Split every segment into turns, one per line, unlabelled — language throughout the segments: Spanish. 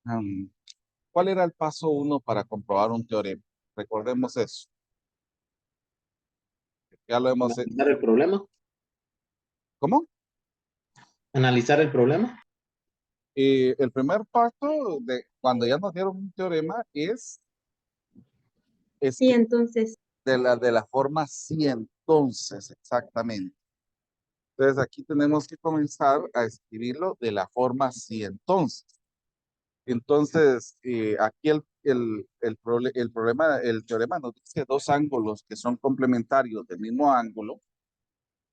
Hmm, ¿Cuál era el paso uno para comprobar un teorema? Recordemos eso. Ya lo hemos...
Analizar el problema.
¿Cómo?
Analizar el problema.
El primer paso de cuando ya nos dieron un teorema es
Sí,
escribir
entonces,
de la forma sí, entonces, exactamente. Entonces aquí tenemos que comenzar a escribirlo de la forma sí, entonces. Entonces, aquí el problema, el teorema nos dice dos ángulos que son complementarios del mismo ángulo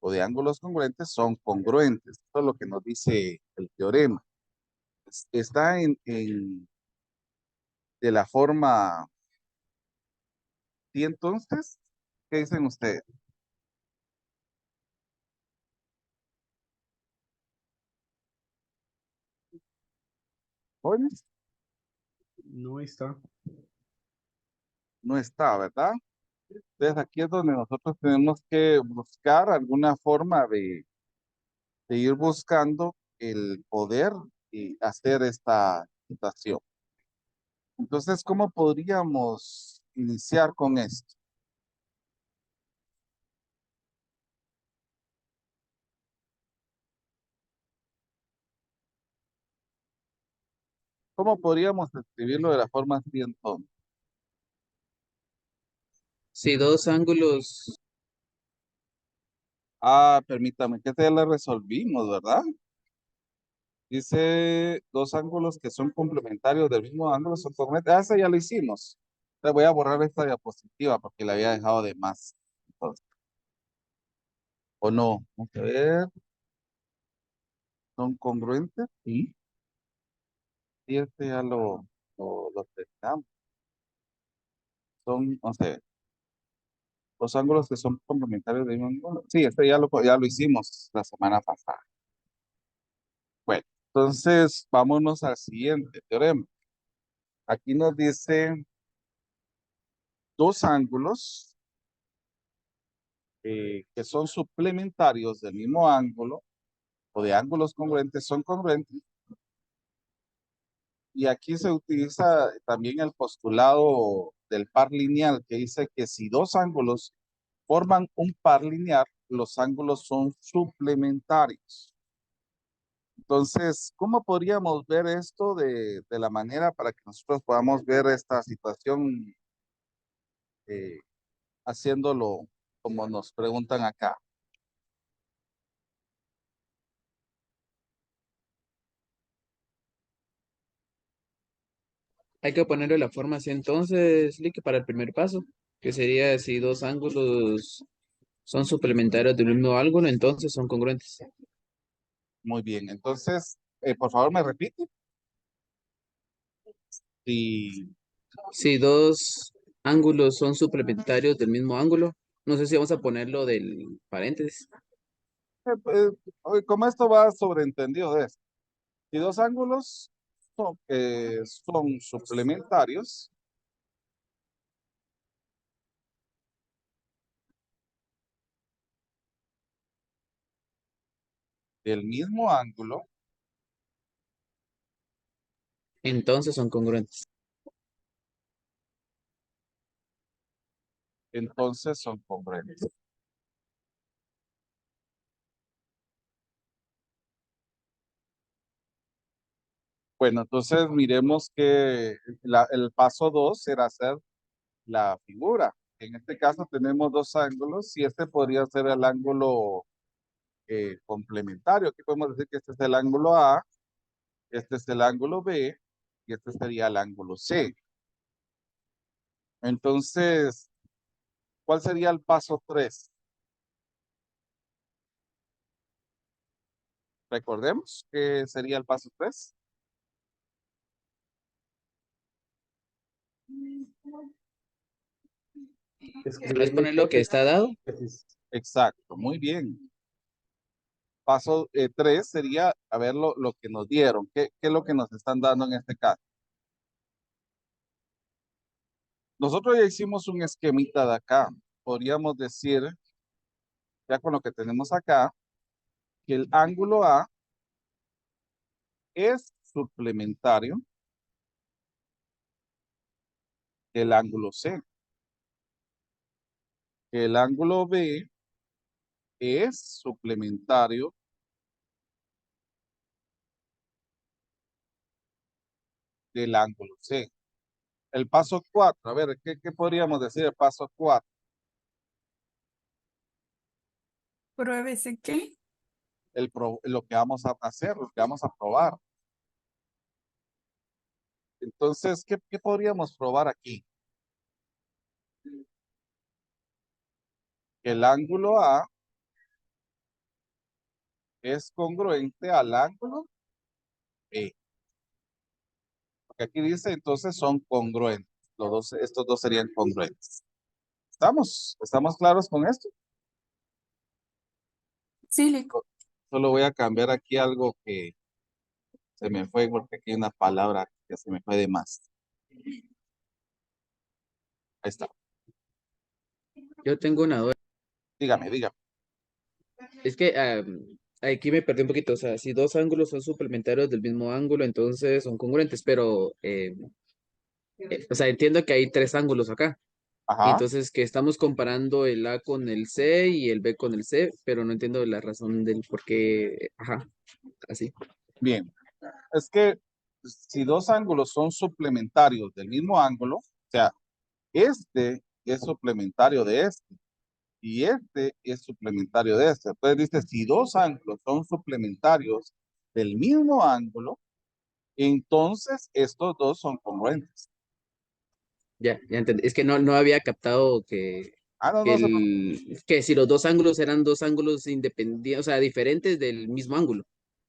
o de ángulos congruentes son congruentes. Eso es lo que nos dice el teorema. Está de la forma sí, entonces, ¿qué dicen ustedes? Jóvenes,
No está.
no está, ¿verdad? Entonces aquí es donde nosotros tenemos que buscar alguna forma de ir buscando el poder y hacer esta situación. Entonces, ¿cómo podríamos iniciar con esto? ¿Cómo podríamos escribirlo de la forma así entonces?
Si dos ángulos,
Ah, permítame, que esta ya la resolvimos, ¿verdad? Dice dos ángulos que son complementarios del mismo ángulo son congruentes. Ah, esa ya lo hicimos. Te voy a borrar esta diapositiva porque la había dejado de más. Entonces, ¿o no? Vamos a ver. ¿Son congruentes? Sí. Sí, este ya lo terminamos. Son, no sé, los ángulos que son complementarios del mismo ángulo. Sí, este ya lo hicimos la semana pasada. Bueno, entonces vámonos al siguiente teorema. Aquí nos dice dos ángulos que son suplementarios del mismo ángulo o de ángulos congruentes son congruentes. Y aquí se utiliza también el postulado del par lineal que dice que si dos ángulos forman un par lineal, los ángulos son suplementarios. Entonces, ¿cómo podríamos ver esto de la manera para que nosotros podamos ver esta situación eh, haciéndolo como nos preguntan acá?
hay que ponerle la forma así entonces, Lick, para el primer paso, que sería si dos ángulos son suplementarios del mismo ángulo, entonces son congruentes.
Muy bien, entonces, por favor, me repite. Si,
Si dos ángulos son suplementarios del mismo ángulo, no sé si vamos a ponerlo del paréntesis.
como esto va sobreentendido de esto, si dos ángulos son suplementarios del mismo ángulo,
Entonces son congruentes.
entonces son congruentes. Bueno, entonces miremos que el paso 2 será hacer la figura. En este caso tenemos dos ángulos y este podría ser el ángulo complementario. Aquí podemos decir que este es el ángulo A, este es el ángulo B y este sería el ángulo C. Entonces, ¿cuál sería el paso 3? Recordemos que sería el paso 3.
¿No es
Escribir la
poner lo que está dado?
hipótesis.
Exacto, muy bien. Paso 3 sería a ver lo que nos dieron. ¿Qué es lo que nos están dando en este caso? Nosotros ya hicimos un esquemita de acá. Podríamos decir, ya con lo que tenemos acá, que el ángulo A es suplementario el ángulo C. El ángulo B es suplementario del ángulo C. El paso 4, a ver, ¿qué podríamos decir el paso 4?
Pruébese qué.
Lo que vamos a hacer, lo que vamos a probar. Entonces, ¿qué podríamos probar aquí? El ángulo A es congruente al ángulo B. Porque aquí dice, entonces son congruentes. Estos dos serían congruentes. ¿Estamos claros con esto?
Sí, Lico.
Solo voy a cambiar aquí algo que se me fue, porque aquí hay una palabra que se me fue de más. Ahí está.
Yo tengo una duda.
Dígame.
Es que aquí me perdí un poquito. O sea, si dos ángulos son suplementarios del mismo ángulo, entonces son congruentes, pero, o sea, entiendo que hay tres ángulos acá. Y
Ajá.
entonces que estamos comparando el A con el C y el B con el C, pero no entiendo la razón del por qué. Ajá, así.
Bien. Es que si dos ángulos son suplementarios del mismo ángulo, o sea, este es suplementario de este y este es suplementario de este. Entonces dice, si dos ángulos son suplementarios del mismo ángulo, entonces estos dos son congruentes.
Ya entendí. Es que no había captado
Ah, no,
que si los dos ángulos eran dos ángulos independientes, o sea, diferentes del mismo ángulo.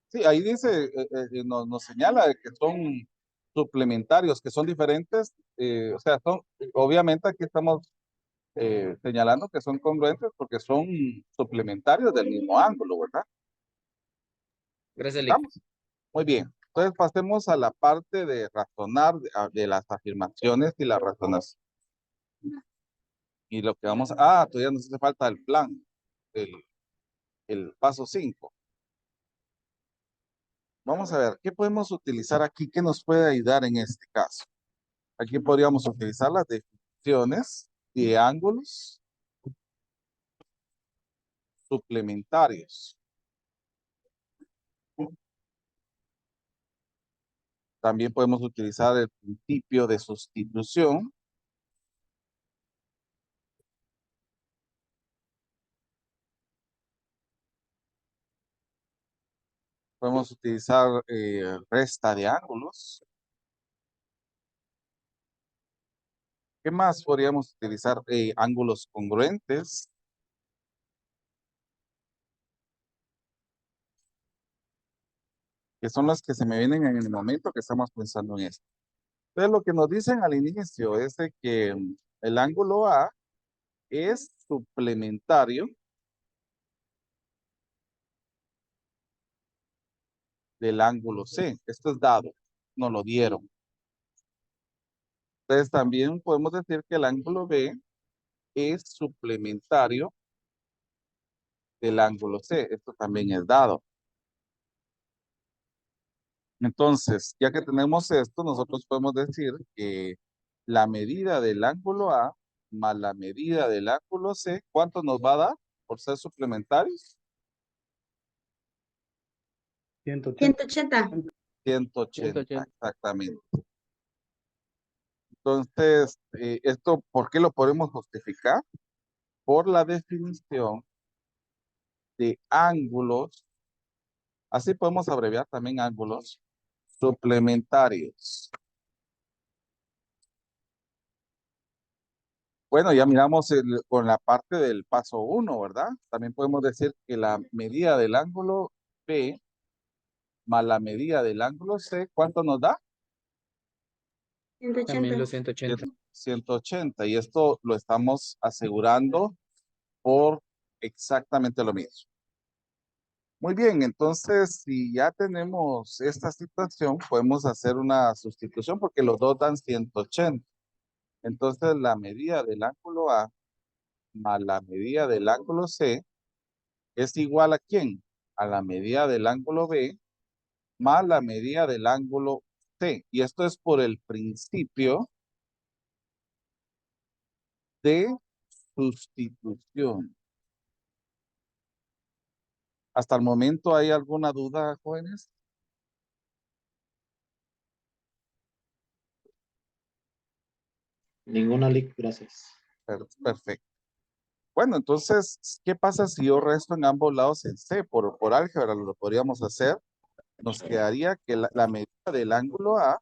sí, ahí dice, nos señala de que son suplementarios, que son diferentes, o sea, obviamente aquí estamos señalando que son congruentes porque son suplementarios del mismo ángulo, ¿verdad?
Gracias, Lick.
¿Estamos? Muy bien. Entonces pasemos a la parte de razonar de las afirmaciones y la razonación. Y lo que todavía nos hace falta el plan, el, el paso 5. Vamos a ver, ¿qué podemos utilizar aquí que nos puede ayudar en este caso? Aquí podríamos utilizar las definiciones de ángulos suplementarios. También podemos utilizar el principio de sustitución. Podemos utilizar resta de ángulos. ¿Qué más podríamos utilizar? Ángulos congruentes. Que son las que se me vienen en el momento que estamos pensando en esto. Entonces, lo que nos dicen al inicio es de que el ángulo A es suplementario del ángulo C. Esto es dado, nos lo dieron. Entonces, también podemos decir que el ángulo B es suplementario del ángulo C. Esto también es dado. Entonces, ya que tenemos esto, nosotros podemos decir que la medida del ángulo A más la medida del ángulo C, ¿cuánto nos va a dar por ser suplementarios?
180.
180.
180, exactamente. Entonces, esto, ¿por qué lo podemos justificar? Por la definición de ángulos, así podemos abreviar también ángulos suplementarios. Bueno, ya miramos con la parte del paso 1, ¿verdad? También podemos decir que la medida del ángulo B más la medida del ángulo C, ¿cuánto nos da?
También
180.
los 180.
180. Y esto lo estamos asegurando por exactamente lo mismo. Muy bien, entonces si ya tenemos esta situación, podemos hacer una sustitución porque los dos dan 180. Entonces la medida del ángulo A más la medida del ángulo C es igual ¿a quién? A la medida del ángulo B más la medida del ángulo C. Y esto es por el principio de sustitución. ¿Hasta el momento hay alguna duda, jóvenes?
Ninguna lic, gracias.
Perfecto. Bueno, entonces, ¿qué pasa si yo resto en ambos lados en C? Por álgebra lo podríamos hacer. Nos quedaría que la medida del ángulo A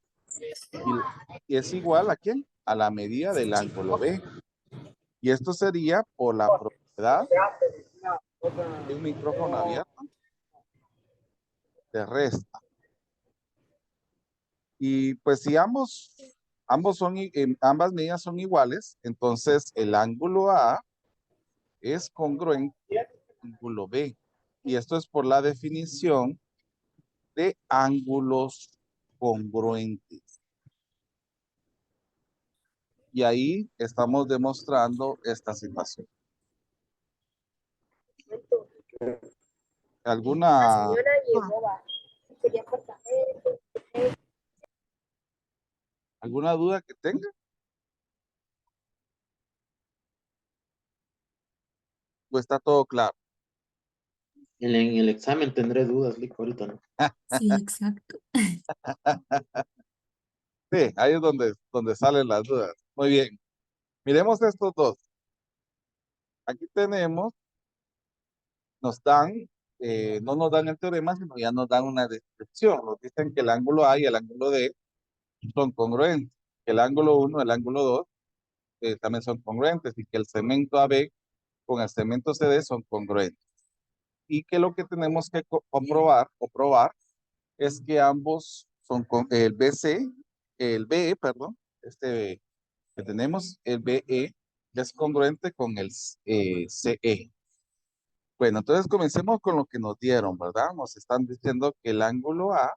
y es igual ¿a quién? A la medida del ángulo B. Y esto sería por la propiedad de un micrófono abierto de resta. Y pues si ambas medidas son iguales, entonces el ángulo A es congruente al ángulo B. Y esto es por la definición de ángulos congruentes. Y ahí estamos demostrando esta situación. ¿Alguna duda que tenga? ¿O está todo claro?
En el examen tendré dudas, lic, ahorita no.
Sí, exacto.
Sí, ahí es donde salen las dudas. Muy bien. Miremos estos dos. Aquí tenemos, no nos dan el teorema, sino ya nos dan una descripción. Nos dicen que el ángulo A y el ángulo D son congruentes. Que el ángulo 1, el ángulo 2 también son congruentes y que el segmento AB con el segmento CD son congruentes. Y que lo que tenemos que comprobar o probar es que ambos son el BC, el BE, perdón, este que tenemos, el BE es congruente con el CE. Bueno, entonces comencemos con lo que nos dieron, ¿verdad? Nos están diciendo que el ángulo A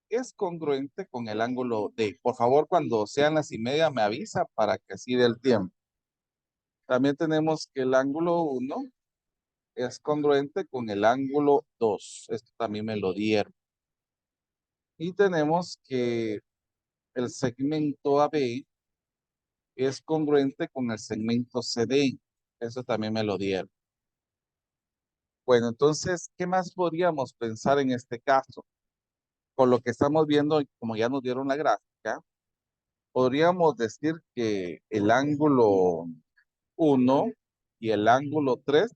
es congruente con el ángulo D. Por favor, cuando sean las y media me avisa para que así dé el tiempo. También tenemos que el ángulo 1 es congruente con el ángulo 2. Esto también me lo dieron. Y tenemos que el segmento AB es congruente con el segmento CD. Eso también me lo dieron. Bueno, entonces, ¿qué más podríamos pensar en este caso? Con lo que estamos viendo, como ya nos dieron la gráfica, podríamos decir que el ángulo 1 y el ángulo 3,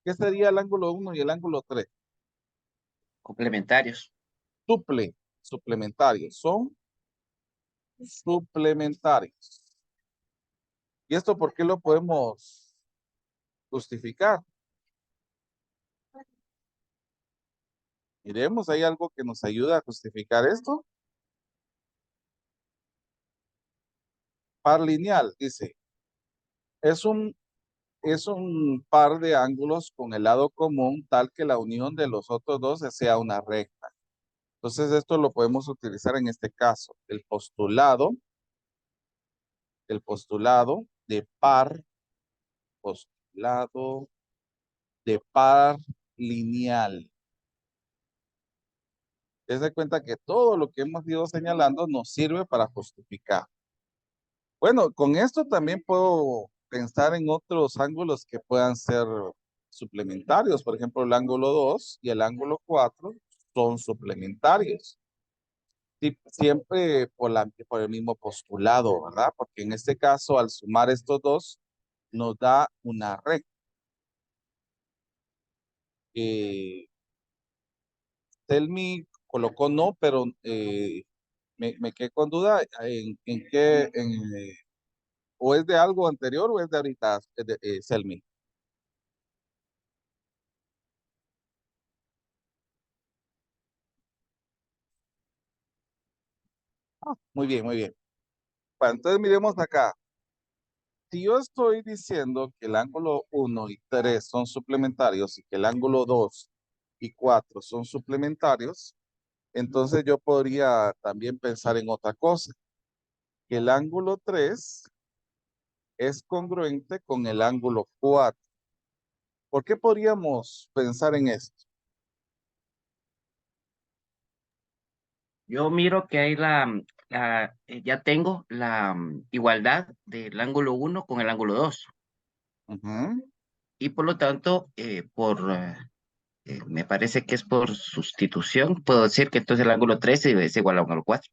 ¿qué sería el ángulo 1 y el ángulo 3?
Complementarios.
Suplementarios, son suplementarios. ¿Y esto por qué lo podemos justificar? Miremos, ¿hay algo que nos ayuda a justificar esto? Par lineal, dice. Es un par de ángulos con el lado común tal que la unión de los otros dos sea una recta. Entonces esto lo podemos utilizar en este caso. El postulado postulado de par lineal. Des cuenta que todo lo que hemos ido señalando nos sirve para justificar. Bueno, con esto también puedo pensar en otros ángulos que puedan ser suplementarios. Por ejemplo, el ángulo 2 y el ángulo 4 son suplementarios. Siempre por el mismo postulado, ¿verdad? Porque en este caso, al sumar estos dos, nos da una recta. Telmi colocó no, pero me quedé con duda en qué, o es de algo anterior o es de ahorita, Selmi. Muy bien, muy bien. Bueno, entonces miremos acá. Si yo estoy diciendo que el ángulo 1 y 3 son suplementarios y que el ángulo 2 y 4 son suplementarios, entonces yo podría también pensar en otra cosa, que el ángulo 3 es congruente con el ángulo 4. ¿Por qué podríamos pensar en esto?
Yo miro que hay ya tengo la igualdad del ángulo 1 con el ángulo 2.
Ujú.
Y por lo tanto, me parece que es por sustitución, puedo decir que entonces el ángulo 13 es igual al ángulo 4.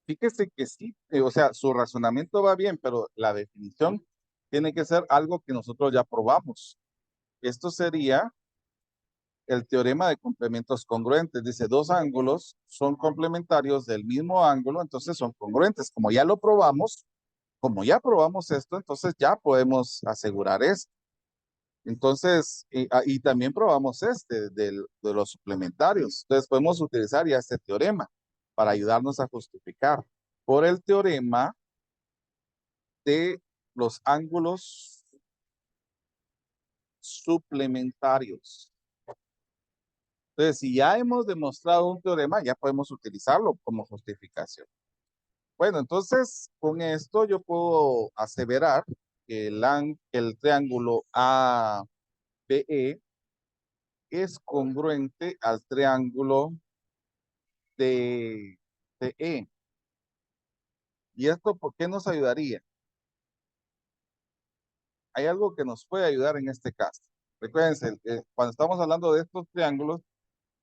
Fíjese que sí, o sea, su razonamiento va bien, pero la definición tiene que ser algo que nosotros ya probamos. Esto sería el teorema de complementos congruentes. Dice, dos ángulos son complementarios del mismo ángulo, entonces son congruentes. Como ya lo probamos, como ya probamos esto, entonces ya podemos asegurar esto. Entonces, y también probamos de los suplementarios. Entonces podemos utilizar ya este teorema para ayudarnos a justificar. Por el teorema de los ángulos suplementarios. Entonces, si ya hemos demostrado un teorema, ya podemos utilizarlo como justificación. Bueno, entonces, con esto yo puedo aseverar que el triángulo ABE es congruente al triángulo DCE. ¿Y esto por qué nos ayudaría? Hay algo que nos puede ayudar en este caso. Recuérdense, cuando estamos hablando de estos triángulos,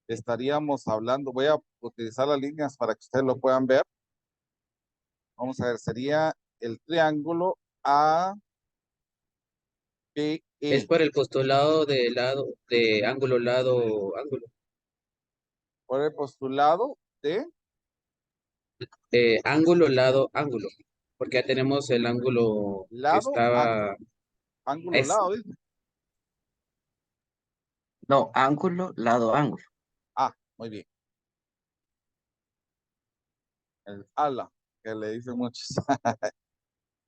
estaríamos hablando, voy a utilizar las líneas para que ustedes lo puedan ver. Vamos a ver, sería el triángulo ABE.
Es por el postulado de ángulo, lado, ángulo.
Por el postulado de
Ángulo, lado, ángulo. Porque ya tenemos el ángulo que
lado,
estaba.
ángulo,
Es,
lado, dice.
No, ángulo, lado, ángulo.
Ah, muy bien. El ala, que le dicen muchos.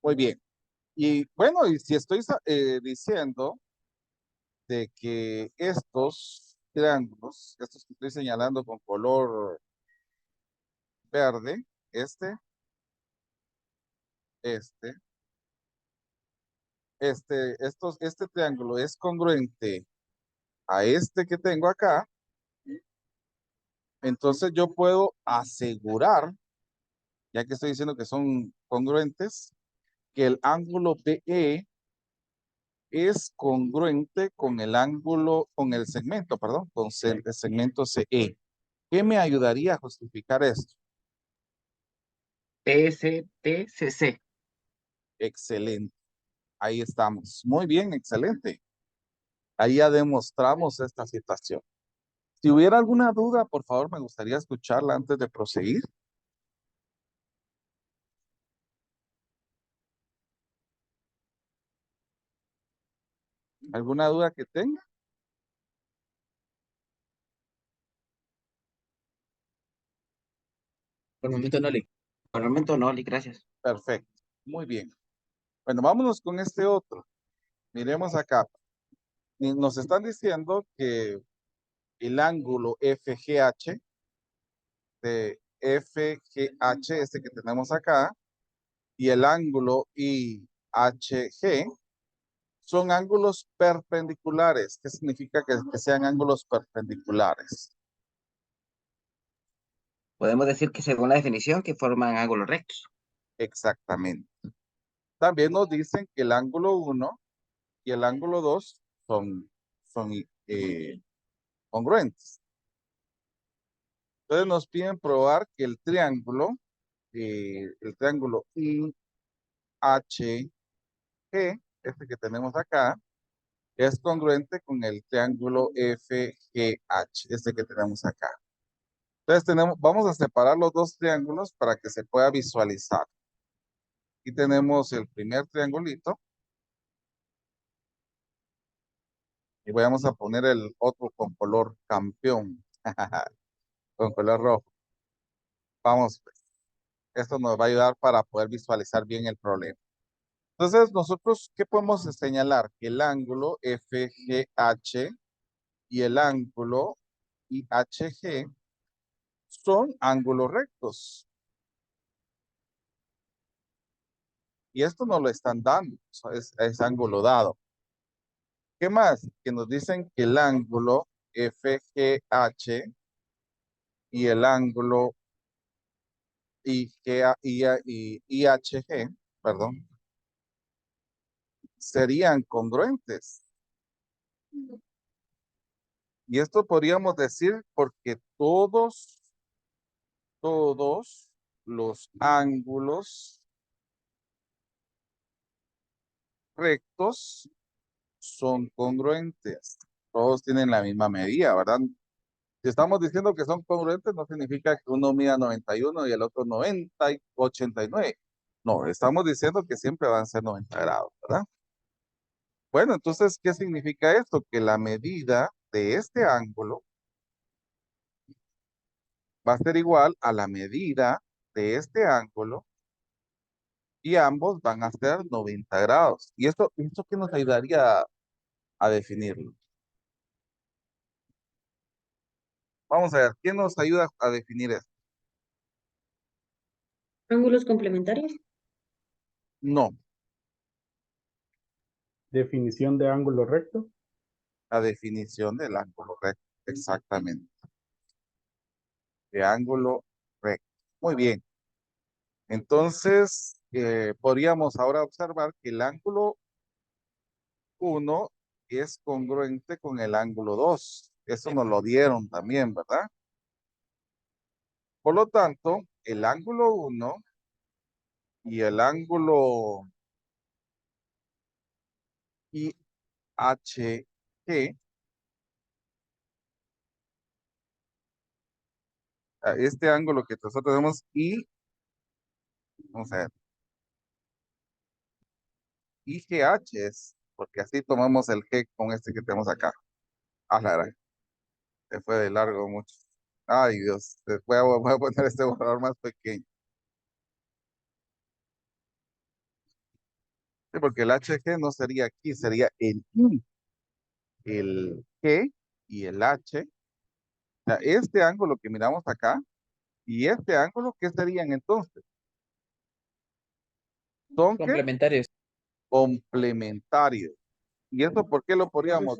Muy bien. Y bueno, y si estoy diciendo de que estos triángulos, estos que estoy señalando con color verde, este, este triángulo es congruente a este que tengo acá, entonces yo puedo asegurar, ya que estoy diciendo que son congruentes, que el ángulo PE es congruente con el ángulo, con el segmento, perdón, con el segmento CE. ¿Qué me ayudaría a justificar esto?
PSTCC.
Excelente. Ahí estamos. Muy bien, excelente. Ahí ya demostramos esta situación. Si hubiera alguna duda, por favor, me gustaría escucharla antes de proseguir. ¿Alguna duda que tenga?
por el momento no le.
Por el momento no, Oli, gracias.
Perfecto. Muy bien. Bueno, vámonos con este otro. Miremos acá. Y nos están diciendo que el ángulo FGH, de FGH, este que tenemos acá, y el ángulo IHG son ángulos perpendiculares. ¿Qué significa que sean ángulos perpendiculares?
Podemos decir que según la definición que forman ángulos rectos.
Exactamente. También nos dicen que el ángulo 1 y el ángulo 2 son congruentes. Entonces nos piden probar que el triángulo IHG, este que tenemos acá, es congruente con el triángulo FGH, este que tenemos acá. Entonces vamos a separar los dos triángulos para que se pueda visualizar. Aquí tenemos el primer triangulito y vamos a poner el otro con color campeón, con color rojo. Vamos, pues. Esto nos va a ayudar para poder visualizar bien el problema. Entonces, nosotros, ¿qué podemos señalar? Que el ángulo FGH y el ángulo IHG son ángulos rectos. Y esto nos lo están dando, es ángulo dado. ¿Qué más? Que nos dicen que el ángulo FGH y el ángulo y IHG, perdón, serían congruentes. Y esto podríamos decir porque todos los ángulos rectos son congruentes. Todos tienen la misma medida, ¿verdad? Si estamos diciendo que son congruentes, no significa que uno mida 91 y el otro 90 y 89. No, estamos diciendo que siempre van a ser 90 grados, ¿verdad? Bueno, entonces, ¿qué significa esto? Que la medida de este ángulo va a ser igual a la medida de este ángulo y ambos van a ser 90 grados. ¿Y esto qué nos ayudaría a definirlo? Vamos a ver, ¿qué nos ayuda a definir esto?
Ángulos complementarios.
No,
Definición de ángulo recto.
la definición del ángulo recto, exactamente. De ángulo recto. Muy bien. Entonces, podríamos ahora observar que el ángulo 1 es congruente con el ángulo 2. Eso nos lo dieron también, ¿verdad? Por lo tanto, el ángulo 1 y el ángulo IHG, este ángulo que nosotros tenemos vamos a ver, IGH es, porque así tomamos el G con este que tenemos acá. Ah, la verdad, se fue de largo mucho. Ay, Dios, voy a poner este borrador más pequeño. Sí, porque el HG no sería aquí, sería el I, el G y el H. O sea, este ángulo que miramos acá y este ángulo, ¿qué serían entonces? Son ¿qué?
Complementarios.
Complementarios. ¿Y eso por qué lo podríamos?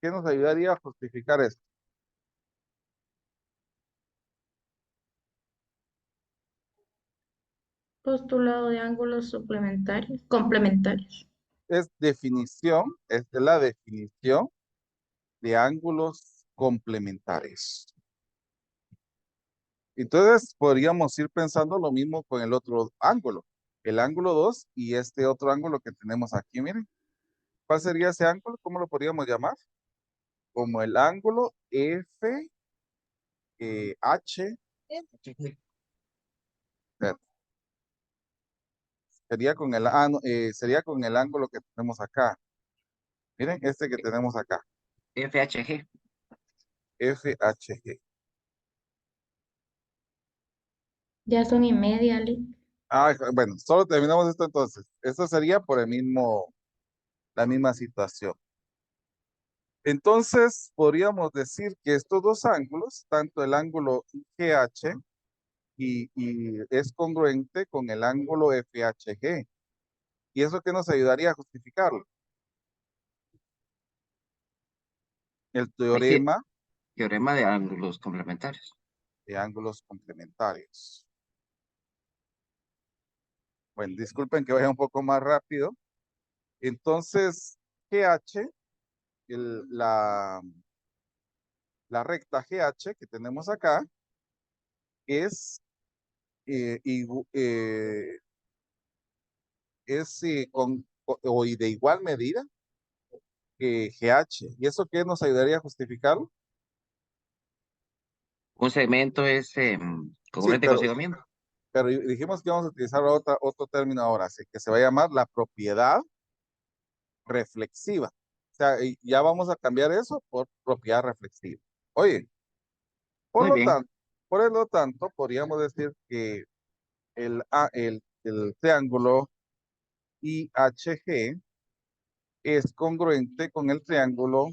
¿Qué nos ayudaría a justificar esto?
Postulado de ángulos suplementarios, complementarios.
Es de la definición de ángulos complementarios. Entonces podríamos ir pensando lo mismo con el otro ángulo, el ángulo 2 y este otro ángulo que tenemos aquí, miren. ¿Cuál sería ese ángulo? ¿Cómo lo podríamos llamar? Como el ángulo FH. Sería con sería con el ángulo que tenemos acá. Miren, este que tenemos acá,
FHG.
FHG.
Ya son y media, Lee.
Bueno, solo terminamos esto entonces. Esto sería por la misma situación. Entonces, podríamos decir que estos dos ángulos, tanto el ángulo IGH y es congruente con el ángulo FHG. ¿Y eso qué nos ayudaría a justificarlo? El teorema
Teorema de ángulos complementarios.
de ángulos complementarios. Bueno, disculpen que vaya un poco más rápido. Entonces, GH, la recta GH que tenemos acá es, y de igual medida que GH. ¿Y eso qué nos ayudaría a justificarlo?
Un segmento es
Sí,
congruente consigo mismo.
pero dijimos que vamos a utilizar otro término ahora, así que se va a llamar la propiedad reflexiva. O sea, y ya vamos a cambiar eso por propiedad reflexiva. Oye,
Muy bien.
por lo tanto, podríamos decir que el triángulo IHG es congruente con el triángulo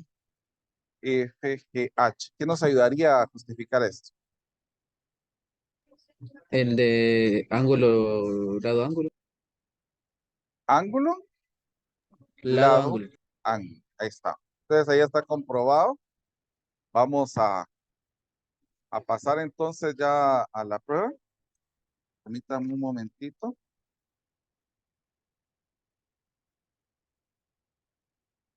FGH. ¿Qué nos ayudaría a justificar esto?
El de ángulo, lado ángulo.
Ángulo,
Lado
lado,
ángulo.
ángulo. Ahí está. Entonces ahí está comprobado Vamos a pasar entonces ya a la prueba. Permítanme un momentito.